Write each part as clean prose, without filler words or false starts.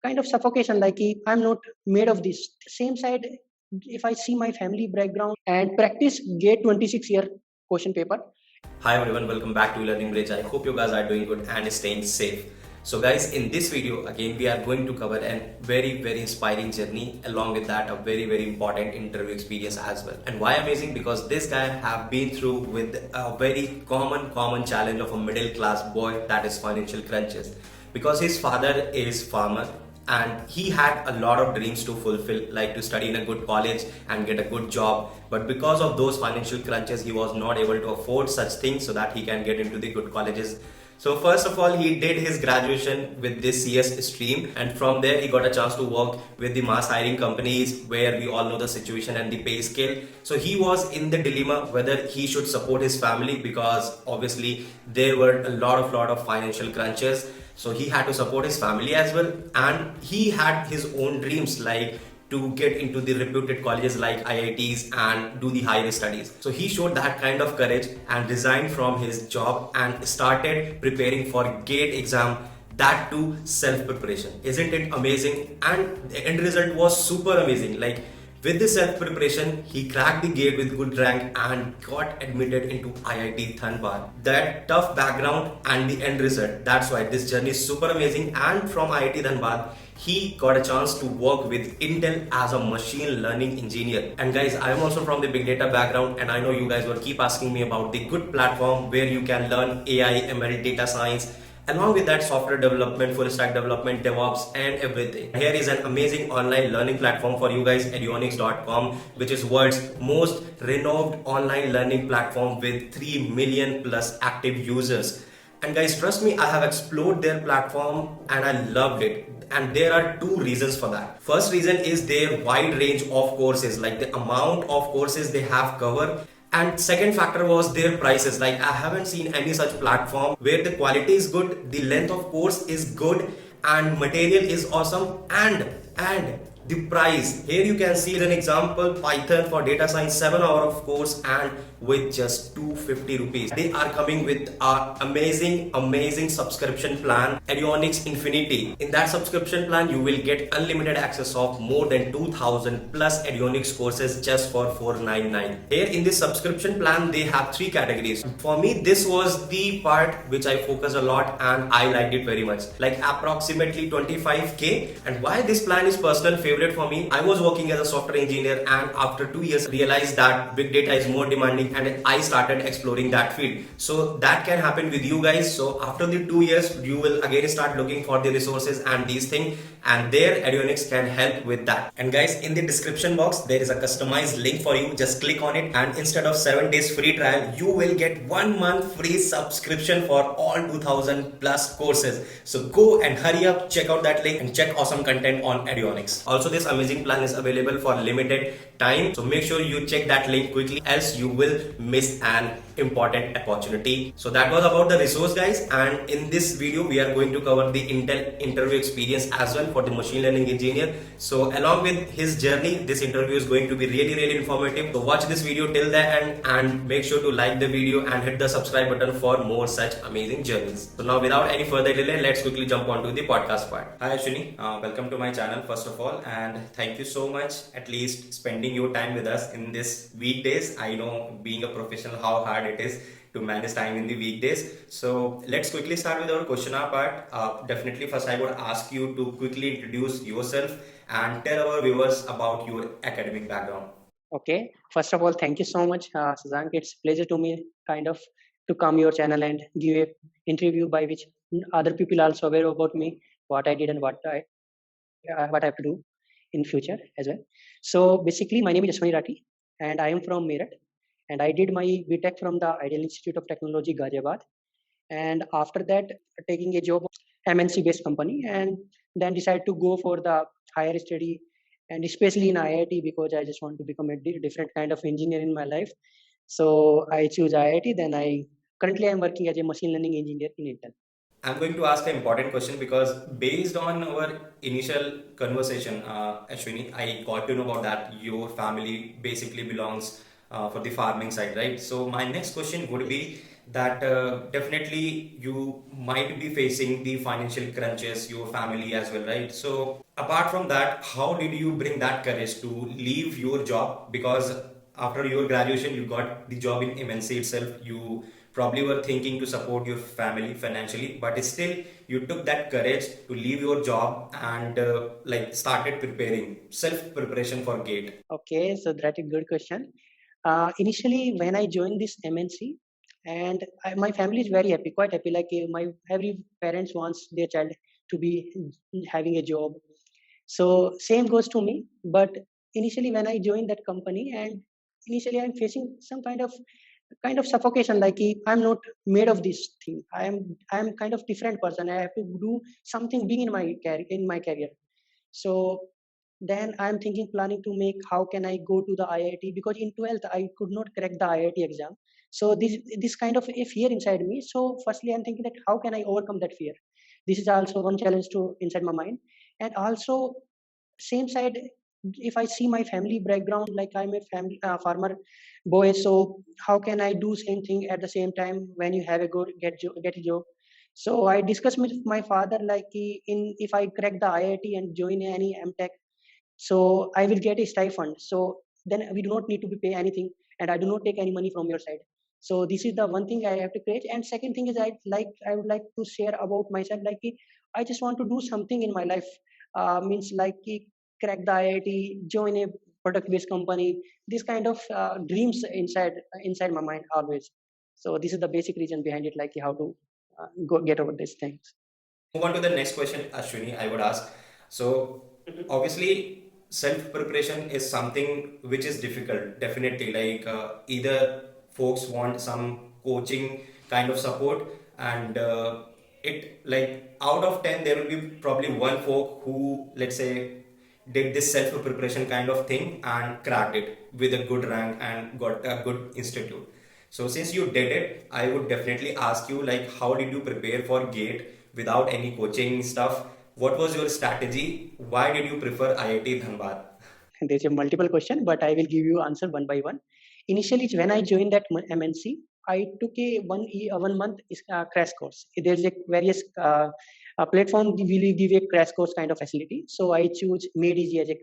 kind of suffocation, like I'm not made of this. Same side, if I see my family background and practice GATE 26-year question paper. Hi everyone, welcome back to elearningbridge. I hope you guys are doing good and staying safe. So guys, in this video again we are going to cover a very inspiring journey, along with that a very important interview experience as well. And why amazing? Because this guy have been through with a very common challenge of a middle class boy, that is financial crunches. Because his father is farmer and he had a lot of dreams to fulfill, like to study in a good college and get a good job, but because of those financial crunches he was not able to afford such things so that he can get into the good colleges. So first of all, he did his graduation with this CS stream, and from there he got a chance to work with the mass hiring companies where we all know the situation and the pay scale. So he was in the dilemma whether he should support his family, because obviously there were a lot of financial crunches. So he had to support his family as well, and he had his own dreams, like to get into the reputed colleges like IITs and do the higher studies. So he showed that kind of courage and resigned from his job and started preparing for GATE exam, that too self-preparation. Isn't it amazing? And the end result was super amazing. Like, with this self-preparation, he cracked the GATE with good rank and got admitted into IIT Dhanbad. That tough background and the end result, that's why this journey is super amazing. And from IIT Dhanbad, he got a chance to work with Intel as a machine learning engineer. And guys, I am also from the big data background, and I know you guys will keep asking me about the good platform where you can learn AI, ML, data science, along with that software development, full stack development, DevOps and everything. Here is an amazing online learning platform for you guys, eduonix.com, which is world's most renowned online learning platform with 3 million plus active users. And guys, trust me, I have explored their platform and I loved it. And there are two reasons for that. First reason is their wide range of courses, like the amount of courses they have covered. And second factor was their prices. Like, I haven't seen any such platform where the quality is good, the length of course is good, and material is awesome, and the price. Here you can see an example, Python for data science, 7 hours of course, and with just 250 rupees. They are coming with an amazing subscription plan, Eduonix Infinity. In that subscription plan, you will get unlimited access of more than 2000 plus Eduonix courses just for $499. Here in this subscription plan, they have 3 categories. For me, this was the part which I focus a lot and I liked it very much, like approximately 25k. And why this plan is personal favorite for me, I was working as a software engineer, and after 2 years realized that big data is more demanding, and I started exploring that field. So that can happen with you guys. So after the 2 years, you will again start looking for the resources and these things, and there Eduonix can help with that. And guys, in the description box there is a customized link for you. Just click on it, and instead of 7 days free trial, you will get 1 month free subscription for all 2000 plus courses. So go and hurry up, check out that link and check awesome content on Eduonix. Also, this amazing plan is available for limited time, so make sure you check that link quickly, else you will miss an important opportunity. So that was about the resource, guys, and in this video we are going to cover the Intel interview experience as well for the machine learning engineer. So along with his journey, this interview is going to be really informative. So watch this video till the end and make sure to like the video and hit the subscribe button for more such amazing journeys. So now, without any further delay, let's quickly jump on to the podcast part. Hi Ashwini, welcome to my channel first of all, and thank you so much at least spending your time with us in this weekdays. I know, being a professional, how hard it is to manage time in the weekdays. So let's quickly start with our questionnaire part. Definitely first I would ask you to quickly introduce yourself and tell our viewers about your academic background. Okay, first of all, thank you so much, Shashank. It's a pleasure to me to come your channel and give a interview by which other people also aware about me, what I did and what I have to do in future as well. So basically, my name is Ashwini, and I am from Meerut, and I did my B.Tech from the Ideal Institute of Technology, Ghaziabad, and after that taking a job MNC based company, and then decided to go for the higher study, and especially in IIT, because I just want to become a different kind of engineer in my life. So I choose IIT. Then currently I'm working as a machine learning engineer in Intel. I'm going to ask an important question because based on our initial conversation, Ashwini, I got to know about that your family basically belongs for the farming side, right? So my next question would be that definitely you might be facing the financial crunches, your family as well, right? So apart from that, how did you bring that courage to leave your job? Because after your graduation, you got the job in MNC itself. You probably were thinking to support your family financially, but still you took that courage to leave your job and like started preparing, self preparation for GATE. Okay, so that's a good question. Initially, when I joined this MNC, and my family is very happy, quite happy. Like my every parents wants their child to be having a job. So same goes to me. But initially, when I joined that company, and initially I'm facing some kind of suffocation. Like I'm not made of this thing. I'm kind of different person. I have to do something big in my career. So then I'm thinking, planning to make how can I go to the IIT, because in 12th I could not crack the IIT exam. So this kind of a fear inside me. So firstly I'm thinking that how can I overcome that fear. This is also one challenge to inside my mind. And also same side, if I see my family background, like I'm a family farmer boy, so how can I do same thing at the same time when you have a good get a job. So I discussed with my father, like in if I crack the IIT and join any M.Tech, so I will get a stipend. So then we do not need to pay anything, and I do not take any money from your side. So this is the one thing I have to create. And second thing is I would like to share about myself, like I just want to do something in my life. Means like crack the IIT, join a product based company. This kind of dreams inside my mind always. So this is the basic reason behind it, like how to get over these things. Move on to the next question, Ashwini, I would ask. So, obviously, self preparation is something which is difficult, definitely. Like, either folks want some coaching kind of support, and it like out of 10, there will be probably one folk who, let's say, did this self preparation kind of thing and cracked it with a good rank and got a good institute. So since you did it, I would definitely ask you, like, how did you prepare for GATE without any coaching stuff? What was your strategy? Why did you prefer IIT Dhanbad? There's a multiple question, but I will give you answer one by one. Initially, when I joined that MNC, I took a 1 month crash course. There's a various platform will give a crash course kind of facility. So I choose 𝗦𝘂𝗀𝗙 as a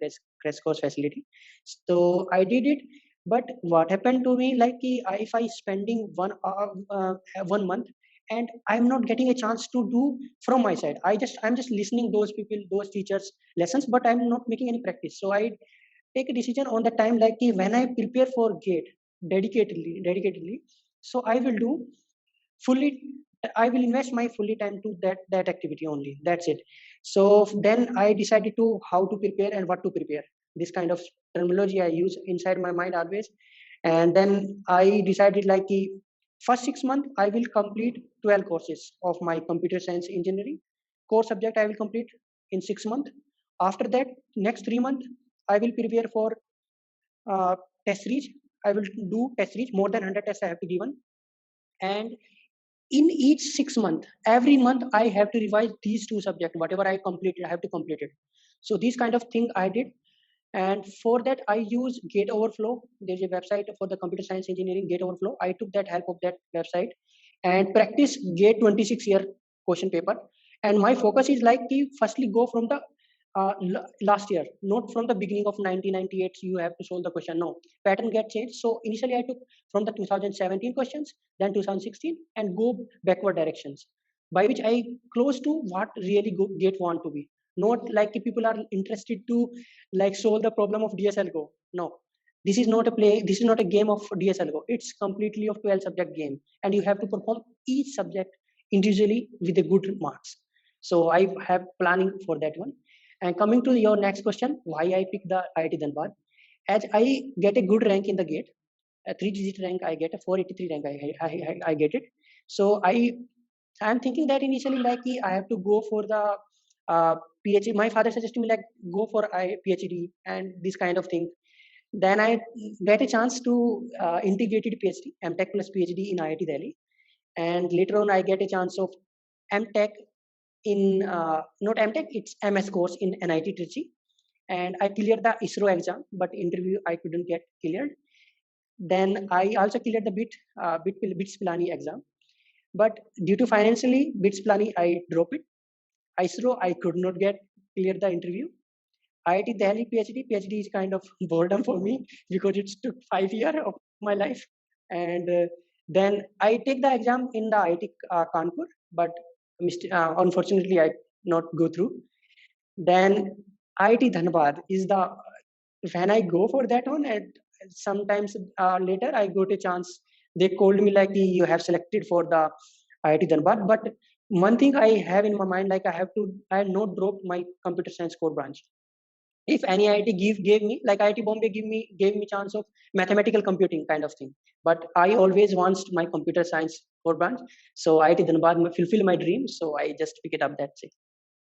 crash course facility. So I did it. But what happened to me, like if I spending 1 month, and I'm not getting a chance to do from my side. I'm just listening those people, those teachers lessons, but I'm not making any practice. So I take a decision on the time, like when I prepare for GATE dedicatedly, so I will do fully. I will invest my fully time to that activity only. That's it. So then I decided to how to prepare and what to prepare. This kind of terminology I use inside my mind always. And then I decided, like first 6 months I will complete 12 courses of my computer science engineering core subject. I will complete in 6 months. After that, next 3 months I will prepare for uh, test reach. I will do test reach, more than 100 tests I have to given. And in each 6 months, every month I have to revise these two subjects. Whatever I completed, I have to complete it. So these kind of thing I did. And for that I use Gate Overflow. There's a website for the computer science engineering, Gate Overflow. I took that help of that website and practice Gate 26-year question paper. And my focus is like firstly go from the last year, not from the beginning of 1998. You have to solve the question. No, pattern get changed. So initially I took from the 2017 questions, then 2016, and go backward directions, by which I close to what really Gate want to be. Not like if people are interested to like solve the problem of DSL Go. No, this is not a play. This is not a game of DSL Go. It's completely of 12 subject game, and you have to perform each subject individually with a good marks. So I have planning for that one. And coming to your next question, why I picked the IIT Dhanbad? As I get a good rank in the GATE, a 3-digit rank, I get a 483 rank. I get it. So I'm thinking that initially, like I have to go for the PhD. My father suggested me like go for PhD and this kind of thing. Then I get a chance to integrated PhD, M.Tech plus PhD in IIT Delhi. And later on, I get a chance of M.Tech in not M.Tech, it's MS course in NIT Trichy. And I cleared the ISRO exam, but interview I couldn't get cleared. Then I also cleared the BITS Pilani exam. But due to financially 𝗏𝗏𝗏𝗏 I dropped it. ISRO I could not get clear the interview. IIT Delhi PhD is kind of boredom for me because it took 5 years of my life. And then I take the exam in the IIT Kanpur, but unfortunately I not go through. Then IIT Dhanbad is the, when I go for that one, and sometimes later I got a chance. They called me like you have selected for the IIT Dhanbad, but one thing I have in my mind, like I have not dropped my computer science core branch. If any IIT gave me, like IIT Bombay gave me chance of mathematical computing kind of thing, but I always wanted my computer science core branch. So IIT Dhanbad fulfill my dream, so I just pick it up. That's it.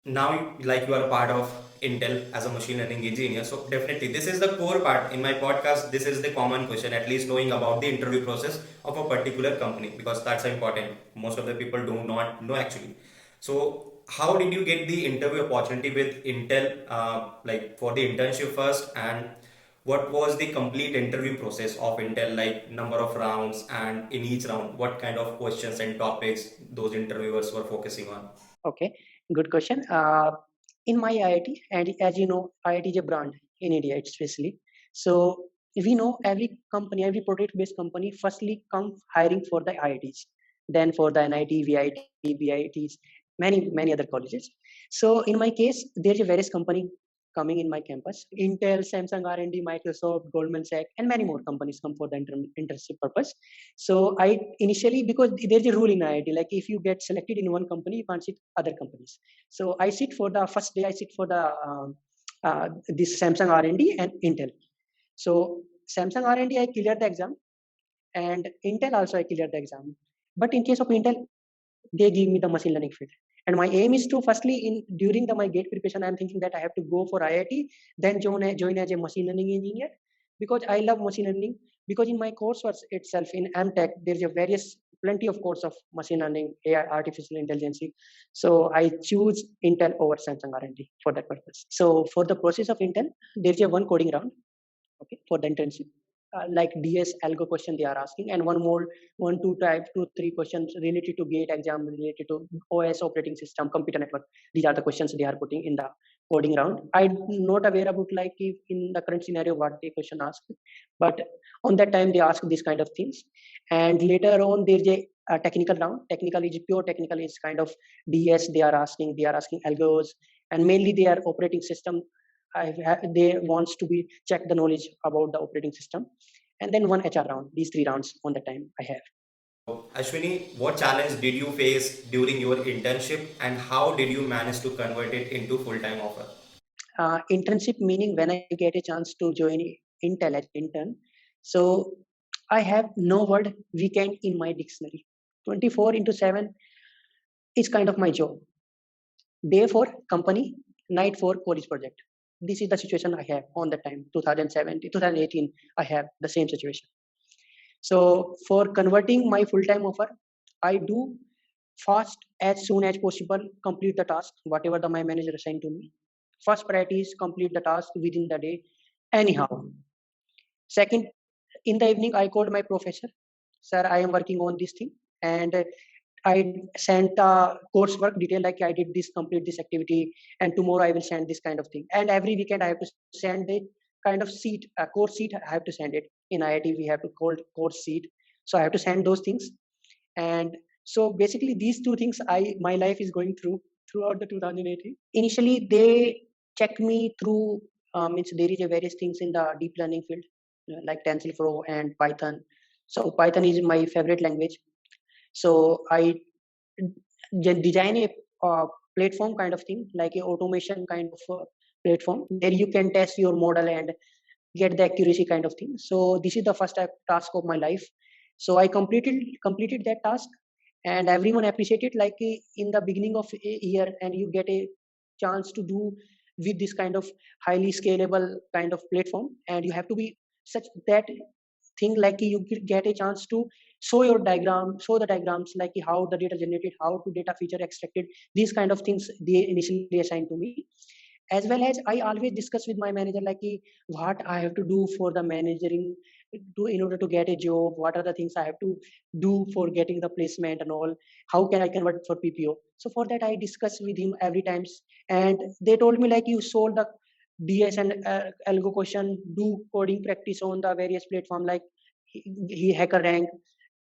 Now like you are a part of Intel as a machine learning engineer, so definitely this is the core part in my podcast. This is the common question, at least knowing about the interview process of a particular company, because that's important. Most of the people do not know actually. So how did you get the interview opportunity with Intel, like for the internship first, and what was the complete interview process of Intel, like number of rounds, and in each round what kind of questions and topics those interviewers were focusing on? Okay, good question. In my IIT, and as you know, IIT is a brand in India, especially. So we know every company, every product-based company, firstly come hiring for the IITs, then for the NIT, VIT, BITs, many other colleges. So in my case, there's a various company coming in my campus: Intel, Samsung R&D, Microsoft, Goldman Sachs, and many more companies come for the internship purpose. So I initially, because there's a rule in IIT, like if you get selected in one company, you can't sit other companies. So I sit for the first day, I sit for the this Samsung R&D and Intel. So Samsung R&D, I cleared the exam, and Intel also I cleared the exam. But in case of Intel, they give me the machine learning field. And my aim is to, firstly, during my GATE preparation, I'm thinking that I have to go for IIT, then join as a machine learning engineer, because I love machine learning. Because in my coursework itself in M.Tech, there's plenty of course of machine learning, AI, artificial intelligence. So I choose Intel over Samsung R&D for that purpose. So for the process of Intel, there's a one coding round, okay, for the internship. Like DS algo question they are asking, and two, three questions related to GATE exam, related to OS operating system, computer network. These are the questions they are putting in the coding round. I'm not aware about like if in the current scenario what the question asked, but on that time they ask these kind of things. And later on there's a technical round. Technical is pure technical, is kind of DS they are asking algos, and mainly they are operating system. They wants to be check the knowledge about the operating system, and then one HR round. These three rounds on the time I have. Ashwini, what challenge did you face during your internship, and how did you manage to convert it into full-time offer? Internship meaning when I get a chance to join Intel as intern. So I have no word weekend in my dictionary. 24/7 is kind of my job. Day for company, night for college project. This is the situation I have on the time, 2017, 2018, I have the same situation. So for converting my full-time offer, I do fast as soon as possible, complete the task, whatever my manager assigned to me. First priority is complete the task within the day, anyhow. Second, in the evening, I called my professor. Sir, I am working on this thing, and I sent the coursework detail, like I did this, complete this activity, and tomorrow I will send this kind of thing. And every weekend I have to send the kind of sheet, a course sheet. I have to send it. In IIT we have to call course sheet, so I have to send those things. And so basically these two things my life is going throughout the 2018. Initially they check me through means there is a various things in the deep learning field, like TensorFlow and Python. So Python is my favorite language. So I design a platform kind of thing, like a automation kind of platform, where you can test your model and get the accuracy kind of thing. So this is the first task of my life. So I completed that task, and everyone appreciated, like in the beginning of a year, and you get a chance to do with this kind of highly scalable kind of platform, and you have to be such that thing, like you get a chance to show the diagrams, like how the data generated, how to data feature extracted, these kind of things they initially assigned to me. As well as I always discuss with my manager like what I have to do for the managing in order to get a job, what are the things I have to do for getting the placement and all, how can I convert for PPO. So for that I discuss with him every times, and they told me like you solve the DS and algo question, do coding practice on the various platform like HackerRank,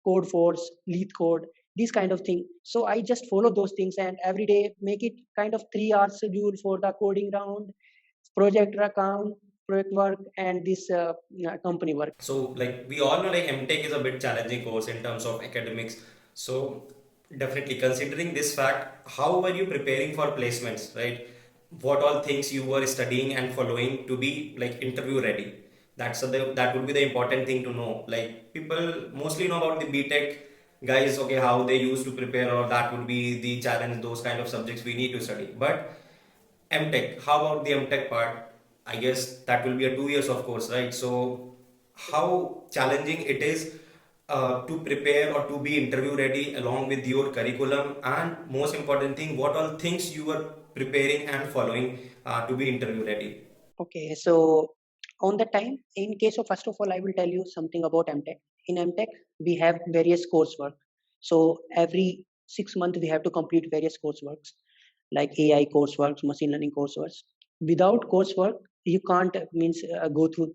CodeForce, LeetCode, this kind of thing. So I just follow those things and every day make it kind of 3 hours schedule for the coding round, project account, project work, and this company work. So like we all know like M.Tech is a bit challenging course in terms of academics. So definitely considering this fact, how were you preparing for placements, right? What all things you were studying and following to be like interview ready? That would be the important thing to know. Like people mostly know about the B.Tech guys, okay, how they used to prepare, or that would be the challenge, those kind of subjects we need to study. But M.Tech, how about the M.Tech part? I guess that will be a 2 years of course, right? So how challenging it is to prepare or to be interview ready along with your curriculum, and most important thing, what all things you were preparing and following to be interview ready. Okay, so on the time, in case of first of all, I will tell you something about M.Tech. In M.Tech, we have various coursework. So every 6 months, we have to complete various courseworks like AI coursework, machine learning coursework. Without coursework, you can't go through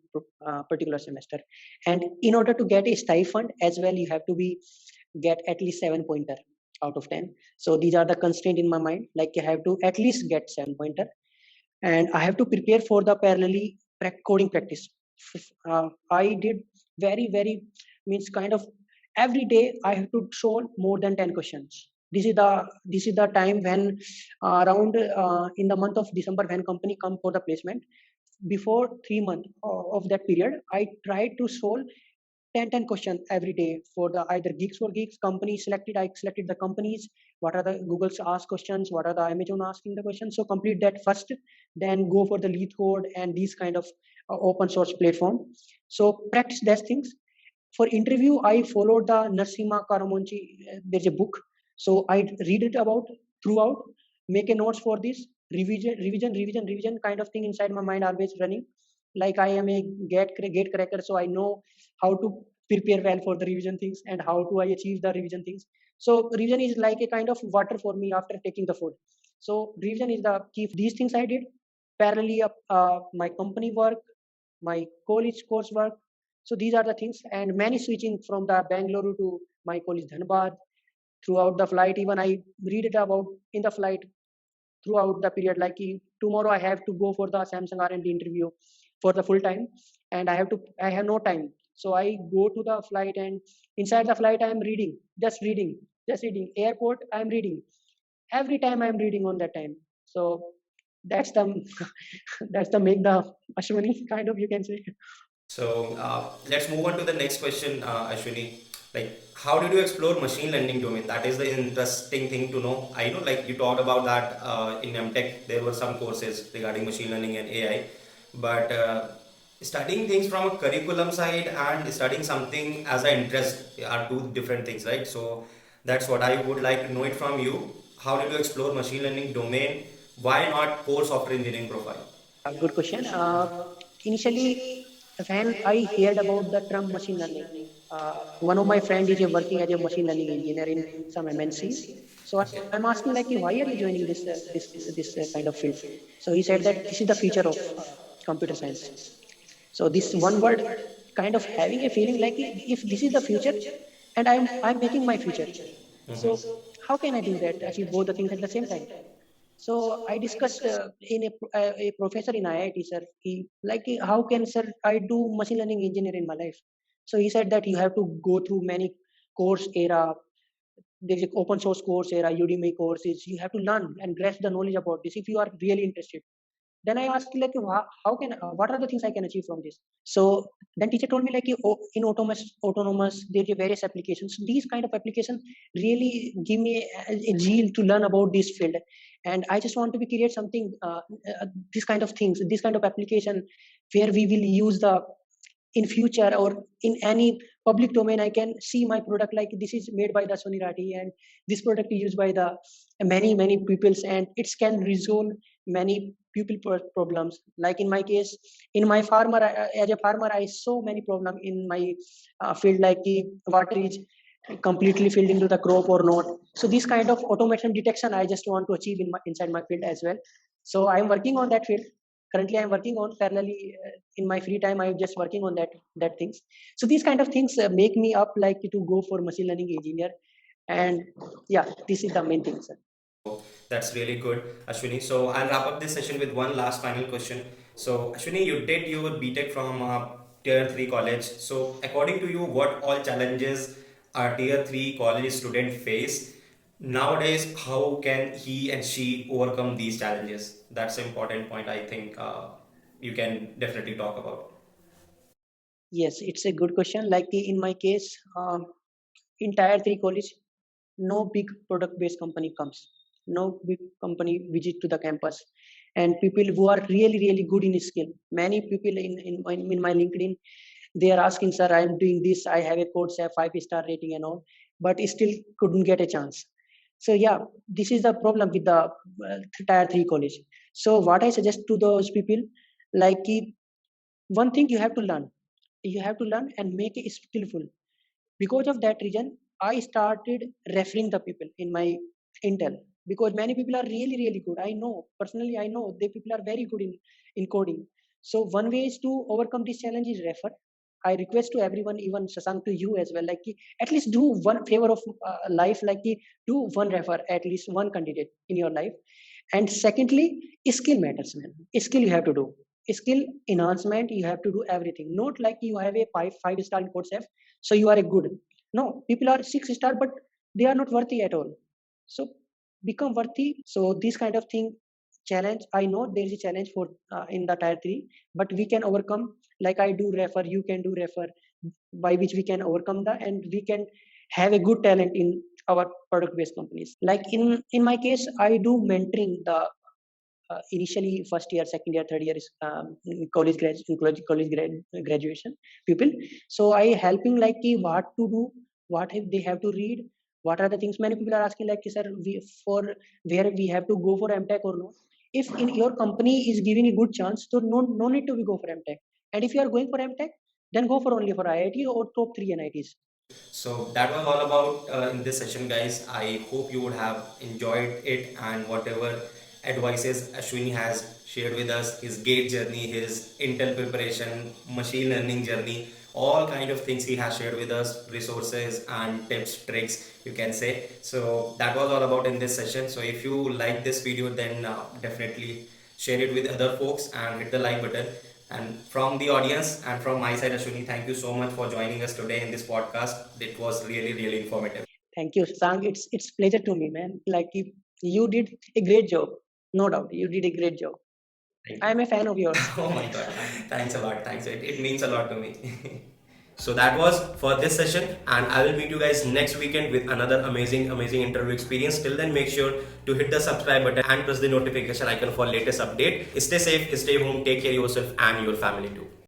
particular semester. And in order to get a stipend as well, you have to get at least 7 pointer out of 10. So these are the constraint in my mind. Like you have to at least get 7 pointer, and I have to prepare for the parallelly coding practice. I did very kind of every day I have to solve more than 10 questions. This is the time when around in the month of December when company come for the placement. Before 3 months of that period, I tried to solve 10 questions every day for the either Geeks for Geeks company selected. I selected the companies, what are the Google's ask questions, what are the Amazon asking the questions. So complete that first, then go for the LeetCode and these kind of open source platform. So practice those things. For interview, I followed the 𝗪𝗂𝗧𝗵𝗀𝗀. There's a book. So I read it about throughout, make a notes for this, revision kind of thing inside my mind always running. Like I am a gate cracker, so I know how to prepare well for the revision things and how to I achieve the revision things. So revision is like a kind of water for me after taking the food. So revision is the key. These things I did parallelly my company work, my college coursework. So these are the things, and many switching from the Bangalore to my college Dhanbad throughout the flight. Even I read it about in the flight throughout the period. Like tomorrow I have to go for the Samsung R&D interview for the full time, and I have no time. So I go to the flight, and inside the flight I am reading, just reading. Airport I am reading. Every time I am reading on that time. So that's the that's the make the Ashwini kind of, you can say. So let's move on to the next question, Ashwini. Like, how did you explore machine learning domain? That is the interesting thing to know. I know, like you talked about that in M.Tech, there were some courses regarding machine learning and AI, but studying things from a curriculum side and studying something as an interest are two different things, right? So that's what I would like to know it from you. How did you explore machine learning domain? Why not core software engineering profile? Good question. Initially, when I heard about the term machine learning, one of my friend is working as a machine learning engineer in some MNCs. So I'm asking like, why are you joining this kind of field? So he said that this is the future of computer science. So this one word kind of having a feeling like if this is the future, and I'm making my future. So how can I do that? Achieve both the things at the same time. So I discussed in a professor in IIT, sir. He like, how can sir I do machine learning engineer in my life? So he said that you have to go through many course era. There is open source course era, Udemy courses. You have to learn and grasp the knowledge about this if you are really interested. Then I asked like, what are the things I can achieve from this? So then teacher told me like, in autonomous there's various applications. These kind of applications really give me a zeal to learn about this field, and I just want to create something, this kind of things, this kind of application where we will use the in future or in any public domain, I can see my product like this is made by the Sony Rati, and this product is used by the many peoples, and it can resolve many people problems. Like in my case, in my farmer, as a farmer, I saw many problem in my field, like the water is completely filled into the crop or not. So this kind of automation detection I just want to achieve in inside my field as well. So I'm working on that field. Currently I'm working on parallelly, in my free time I'm just working on that things. So these kind of things make me up like to go for machine learning engineer. And yeah, this is the main thing, sir. That's really good, Ashwini. So I'll wrap up this session with one last final question. So Ashwini, you did your B.Tech from Tier 3 college. So according to you, what all challenges a Tier 3 college student face nowadays? How can he and she overcome these challenges? That's an important point, I think you can definitely talk about. Yes, it's a good question. Like in my case, in Tier 3 college, no big product based company comes, no big company visit to the campus, and people who are really good in skill, many people in my LinkedIn, they are asking, sir, I am doing this, I have a 𝗏𝗀𝗏 5-star rating and all, but still couldn't get a chance. So yeah, this is the problem with the Tier 3 college. So what I suggest to those people, like one thing you have to learn, and make it skillful. Because of that reason, I started referring the people in my intel, because many people are really good. I know personally, I know they people are very good in coding. So one way is to overcome this challenge is refer. I request to everyone, even Sasank, to you as well, like at least do one favor of life, like do one refer at least one candidate in your life. And secondly, skill matters, man. Skill you have to do. Skill enhancement, you have to do everything. Not like you have a five-star in 𝗏𝗏𝗏, so you are a good. No, people are 6-star, but they are not worthy at all. So become worthy. So this kind of thing, challenge. I know there is a challenge for in the Tier 3, but we can overcome. Like I do refer, you can do refer, by which we can overcome that, and we can have a good talent in our product based companies. Like in my case, I do mentoring the initially first year, second year, third year is college graduation people. So I helping like what to do, what they have to read, what are the things. Many people are asking like, sir, for where we have to go for M.Tech or not. If in your company is giving a good chance, so no need to go for M.Tech. And if you are going for M.Tech, then go for only for IIT or top 3 NITs. So that was all about in this session, guys. I hope you would have enjoyed it, and whatever advices Ashwini has shared with us, his GATE journey, his Intel preparation, machine learning journey, all kind of things he has shared with us, resources and tips, tricks, you can say. So that was all about in this session. So if you like this video, then definitely share it with other folks and hit the like button. And from the audience and from my side, Ashwini, thank you so much for joining us today in this podcast. It was really informative. Thank you, Sang. It's pleasure to me, man. Like you did a great job. No doubt, you did a great job. I'm a fan of yours. Oh my god, thanks a lot. Thanks. It means a lot to me. So that was for this session, and I will meet you guys next weekend with another amazing interview experience. Till then, make sure to hit the subscribe button and press the notification icon for latest update. Stay safe, stay home, take care of yourself and your family too.